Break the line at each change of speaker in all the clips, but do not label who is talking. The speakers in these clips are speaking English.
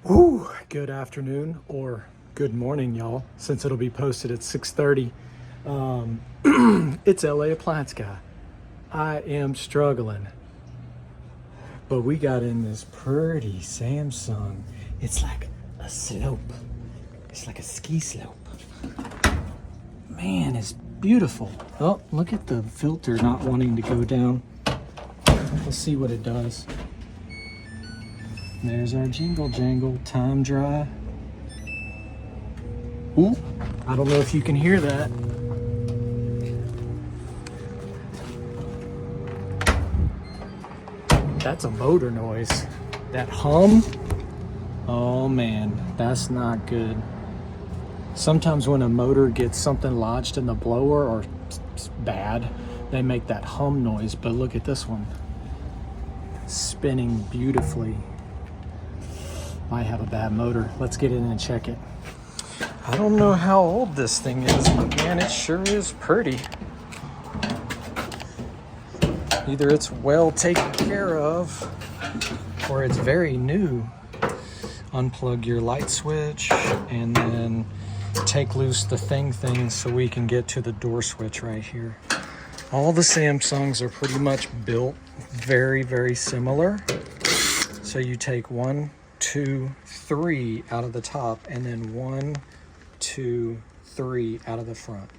Ooh, good afternoon or good morning, y'all, since it'll be posted at 6:30. It's LA Appliance Guy. I am struggling, but we got in this pretty Samsung. It's like a slope. It's like a ski slope. Man, it's beautiful. Oh, look at the filter not wanting to go down. Let's see what it does. There's our jingle jangle, time dry. Ooh, I don't know if you can hear that. That's a motor noise. That hum, oh man, that's not good. Sometimes when a motor gets something lodged in the blower or bad, they make that hum noise, but look at this one. Spinning beautifully. Might have a bad motor. Let's get in and check it. I don't know how old this thing is, but man, it sure is pretty. Either it's well taken care of or it's very new. Unplug your light switch and then take loose the thing so we can get to the door switch right here. All the Samsungs are pretty much built very, very similar. So you take 1, 2, 3 out of the top and then 1, 2, 3 out of the front.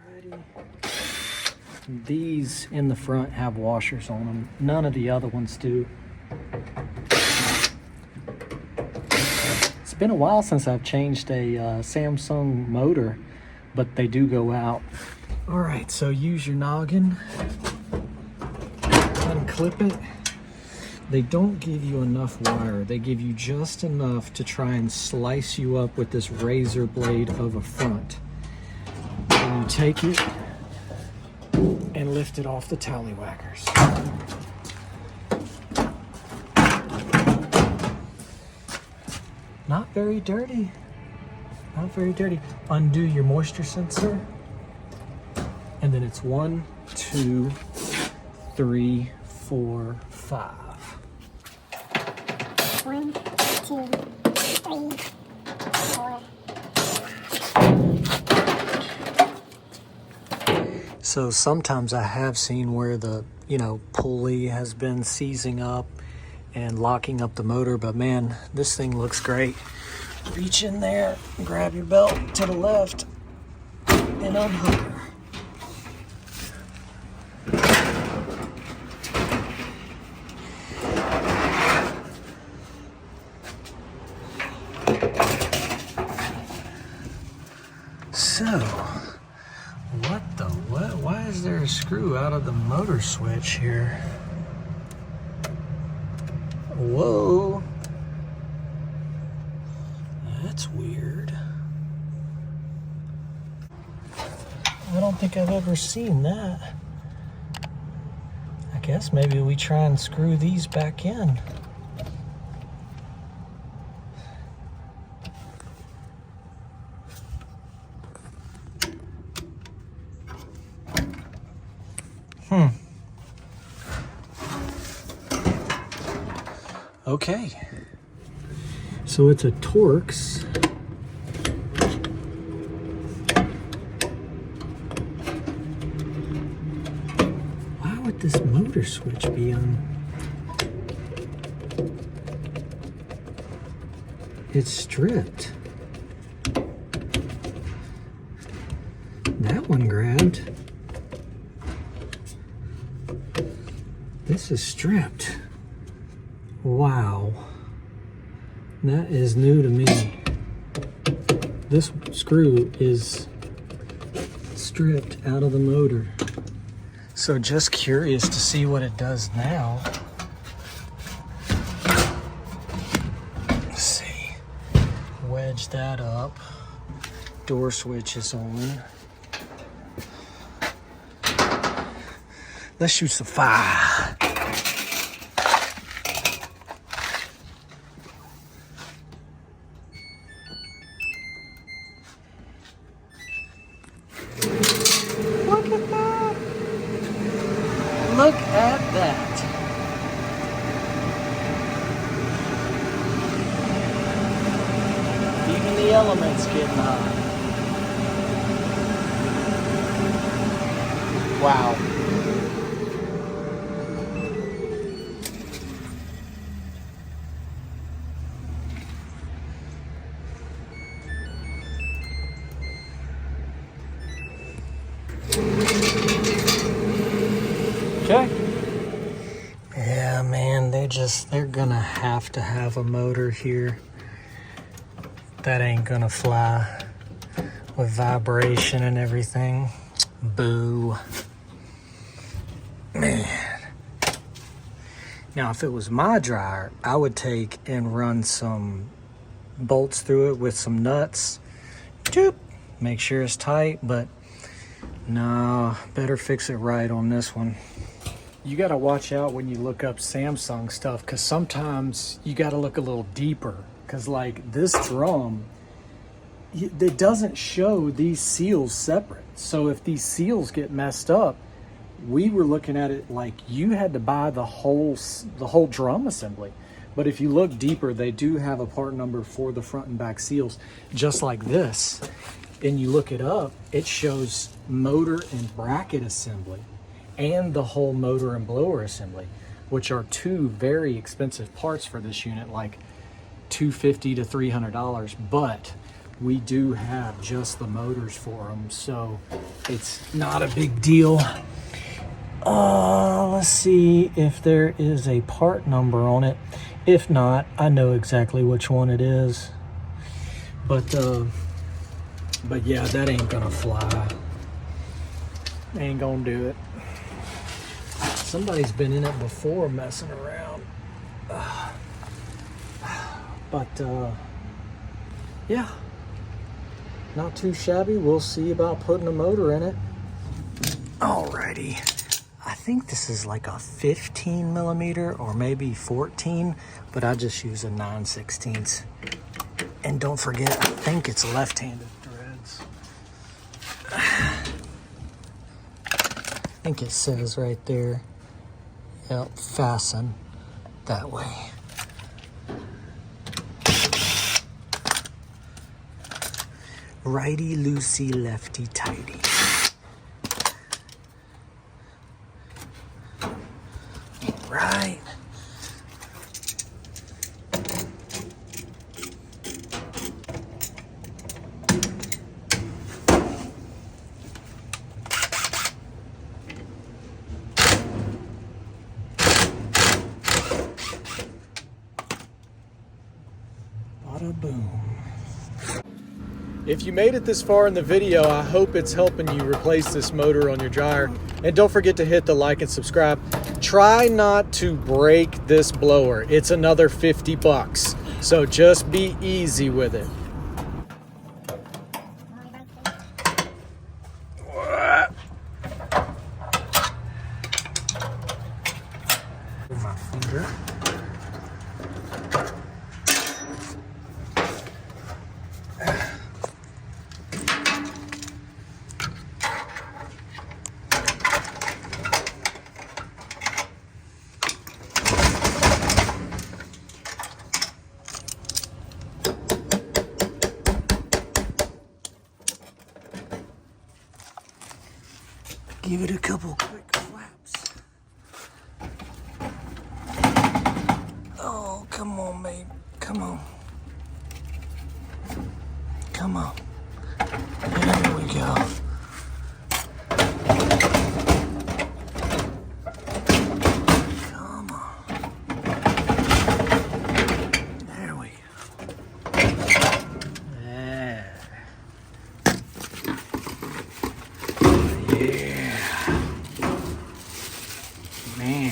Alrighty. These in the front have washers on them. None of the other ones do. It's been a while since I've changed a Samsung motor, but they do go out. All right, so use your noggin, unclip it. They don't give you enough wire. They give you just enough to try and slice you up with this razor blade of a front. And you take it and lift it off the tallywhackers. Not very dirty. Not very dirty. Undo your moisture sensor. And then it's 1, 2, 3, 4, 5.
1, 2, 3, 4.
So sometimes I have seen where the, pulley has been seizing up and locking up the motor, but man, this thing looks great. Reach in there, grab your belt to the left, and unhook her. So, what? Why is there a screw out of the motor switch here? Whoa. That's weird. I don't think I've ever seen that. I guess maybe we try and screw these back in. Okay. So it's a Torx. Why would this motor switch be on? It's stripped. That one grabbed. This is stripped. Wow. That is new to me. This screw is stripped out of the motor. So just curious to see what it does now. Let's see. Wedge that up. Door switch is on. Let's shoot some fire. Look at that. Look at that. Even the elements getting hot. Wow. Okay. Yeah, man, they're gonna have to have a motor here. That ain't gonna fly with vibration and everything. Boo. Man. Now, if it was my dryer, I would take and run some bolts through it with some nuts. Choop. Make sure it's tight, but no, better fix it right on this one. You got to watch out when you look up Samsung stuff, because sometimes you got to look a little deeper, because like this drum, it doesn't show these seals separate. So if these seals get messed up, we were looking at it like you had to buy the whole drum assembly. But if you look deeper, they do have a part number for the front and back seals, just like this. And you look it up, it shows motor and bracket assembly and the whole motor and blower assembly, which are two very expensive parts for this unit, like $250 to $300. But we do have just the motors for them, so it's not a big deal. Let's see if there is a part number on it. If not, I know exactly which one it is. But yeah, that ain't gonna fly. Ain't gonna do it. Somebody's been in it before messing around. Yeah, not too shabby. We'll see about putting a motor in it. Alrighty. I think this is like a 15 millimeter or maybe 14, but I just use a 9/16. And don't forget, I think it's left-handed threads. I think it says right there, yep, fasten that way. Righty loosey, lefty tighty. Right. Bada boom. If you made it this far in the video, I hope it's helping you replace this motor on your dryer. And don't forget to hit the like and subscribe. Try not to break this blower. It's another 50 bucks. So just be easy with it. My finger. Give it a couple quick flaps. Oh, come on, babe. Come on. Come on. There we go. Come on. There we go. There. Yeah. Man,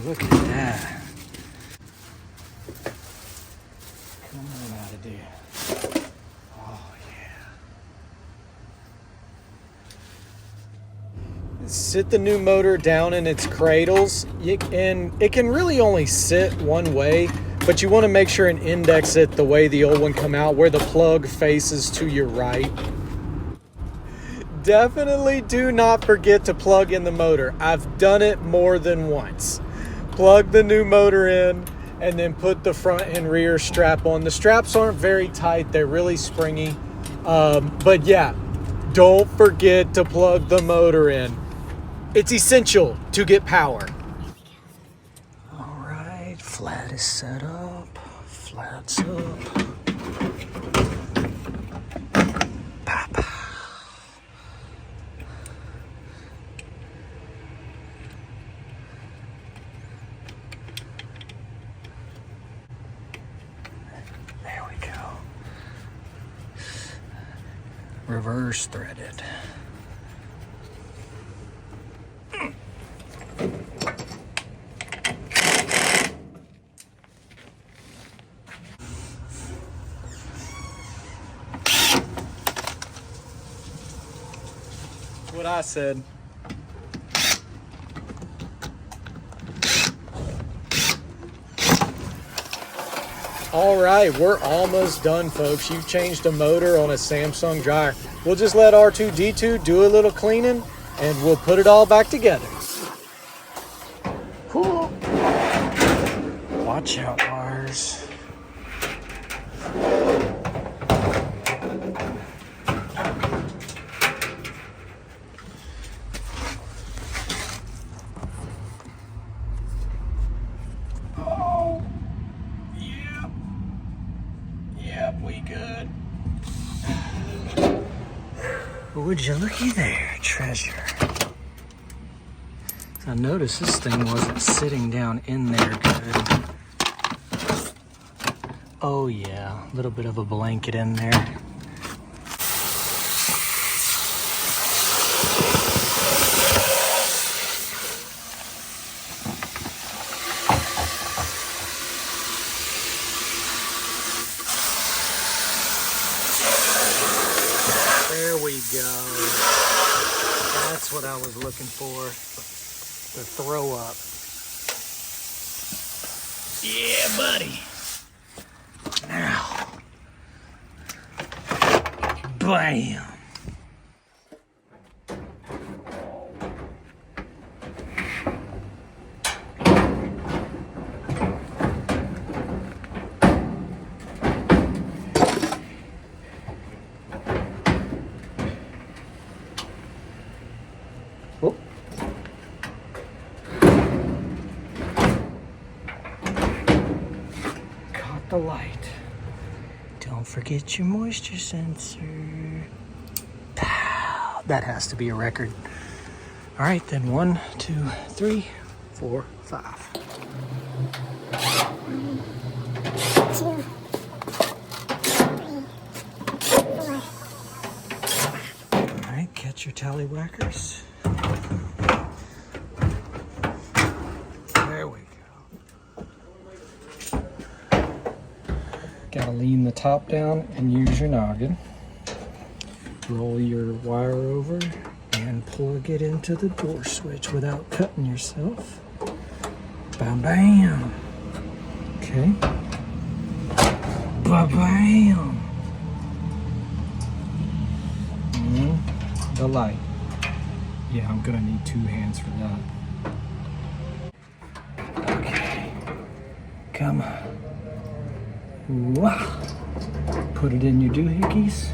look at that. Come on out of there. Oh, yeah. Sit the new motor down in its cradles, and it can really only sit one way, but you want to make sure and index it the way the old one come out, where the plug faces to your right. Definitely do not forget to plug in the motor. I've done it more than once. Plug the new motor in and then put the front and rear strap on. The straps aren't very tight. They're really springy. But yeah, don't forget to plug the motor in. It's essential to get power. All right, flat is set up. Flat's up. Pop. There we go. Reverse threaded. What I said. All right, we're almost done, folks. You've changed a motor on a Samsung dryer. We'll just let R2-D2 do a little cleaning and we'll put it all back together. Whew. Watch out, wires. We good. Would you looky there, treasure. I noticed this thing wasn't sitting down in there good. Oh yeah, a little bit of a blanket in there. There we go. That's what I was looking for. The throw up. Yeah, buddy. Now. Bam. Oh. Caught the light. Don't forget your moisture sensor. Pow. That has to be a record. All right, then 1, 2, 3, 4, 5.
2, 3, 4.
All right, catch your tallywhackers. There we go. Gotta lean the top down and use your noggin. Roll your wire over and plug it into the door switch without cutting yourself. Bam, bam. Okay. Bam, bam. And the light. Yeah, I'm gonna need 2 hands for that. Okay. Come on. Wow. Put it in your doohickeys.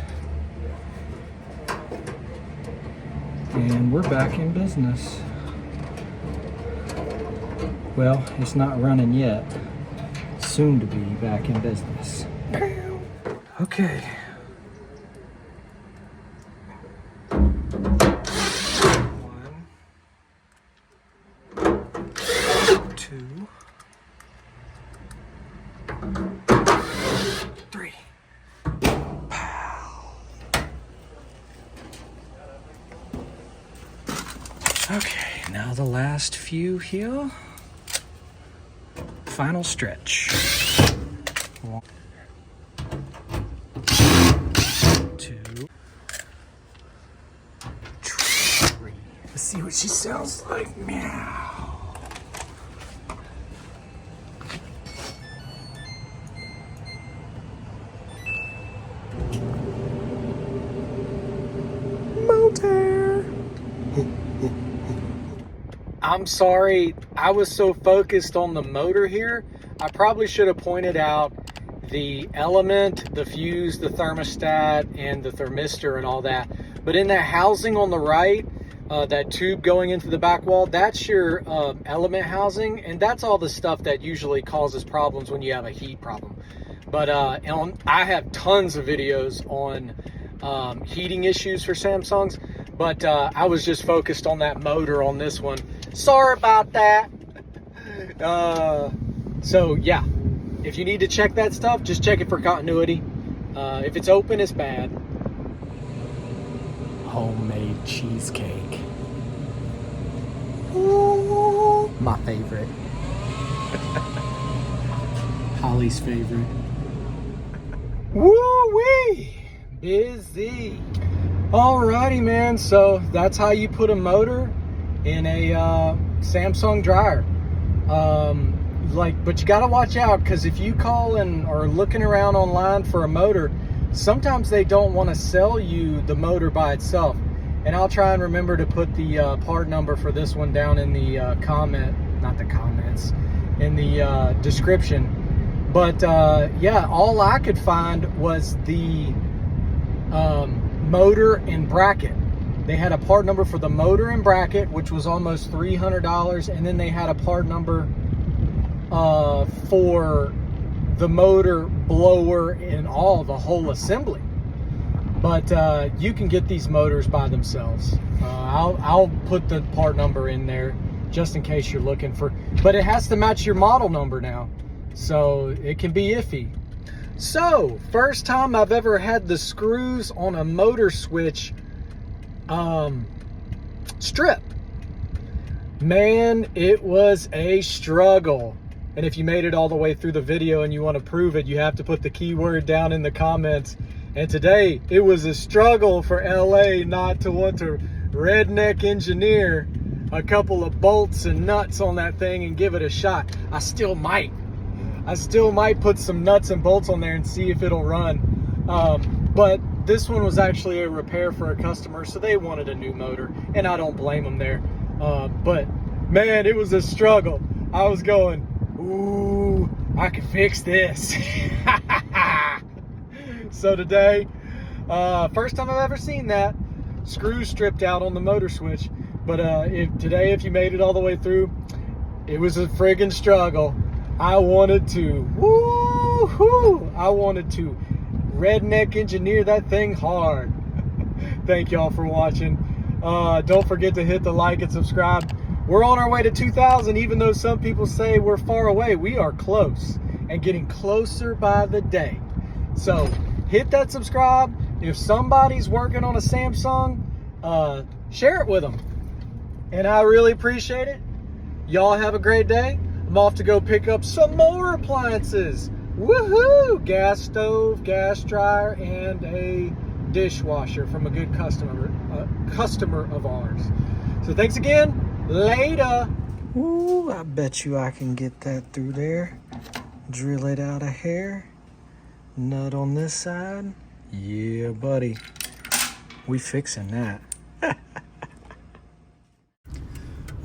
And we're back in business. Well, it's not running yet. Soon to be back in business. Okay. 1, 2, 3. Pow. Okay, now the last few here. Final stretch. 1, 2, 3. Let's see what she sounds like. Meow. Motor. I'm sorry. I was so focused on the motor here. I probably should have pointed out the element, the fuse, the thermostat, and the thermistor and all that. But in that housing on the right, that tube going into the back wall, that's your element housing, and that's all the stuff that usually causes problems when you have a heat problem. But I have tons of videos on heating issues for Samsungs, but I was just focused on that motor on this one. Sorry about that. So yeah, if you need to check that stuff, just check it for continuity. If it's open, it's bad. Homemade cheesecake. Ooh, my favorite. Holly's favorite. Woo-wee! Busy. Alrighty, man. So that's how you put a motor in a Samsung dryer. But you gotta watch out, because if you call and are looking around online for a motor, sometimes they don't want to sell you the motor by itself. And I'll try and remember to put the part number for this one down in the in the description. But yeah, all I could find was the motor and bracket. They had a part number for the motor and bracket, which was almost $300, and then they had a part number for the motor, blower, and the whole assembly. But you can get these motors by themselves. I'll put the part number in there just in case you're looking for, but it has to match your model number now, so it can be iffy. So first time I've ever had the screws on a motor switch strip. Man, it was a struggle. And if you made it all the way through the video and you want to prove it, you have to put the keyword down in the comments. And today, it was a struggle for LA not to want to redneck engineer a couple of bolts and nuts on that thing and give it a shot. I still might put some nuts and bolts on there and see if it'll run. But this one was actually a repair for a customer, so they wanted a new motor, and I don't blame them there. But man, it was a struggle. I was going, ooh, I can fix this. So today, first time I've ever seen that, screws stripped out on the motor switch. But today, if you made it all the way through, it was a friggin' struggle. I wanted to redneck engineer that thing hard. Thank y'all for watching. Don't forget to hit the like and subscribe. We're on our way to 2,000, even though some people say we're far away. We are close and getting closer by the day. So hit that subscribe. If somebody's working on a Samsung, share it with them. And I really appreciate it. Y'all have a great day. I'm off to go pick up some more appliances. Woohoo! Gas stove, gas dryer, and a dishwasher from a good customer of ours. So thanks again. Later. Ooh, I bet you I can get that through there. Drill it out of here. Nut on this side. Yeah, buddy. We fixing that.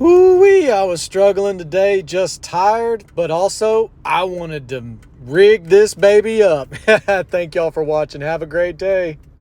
Ooh-wee, I was struggling today, just tired, but also I wanted to rig this baby up. Thank y'all for watching. Have a great day.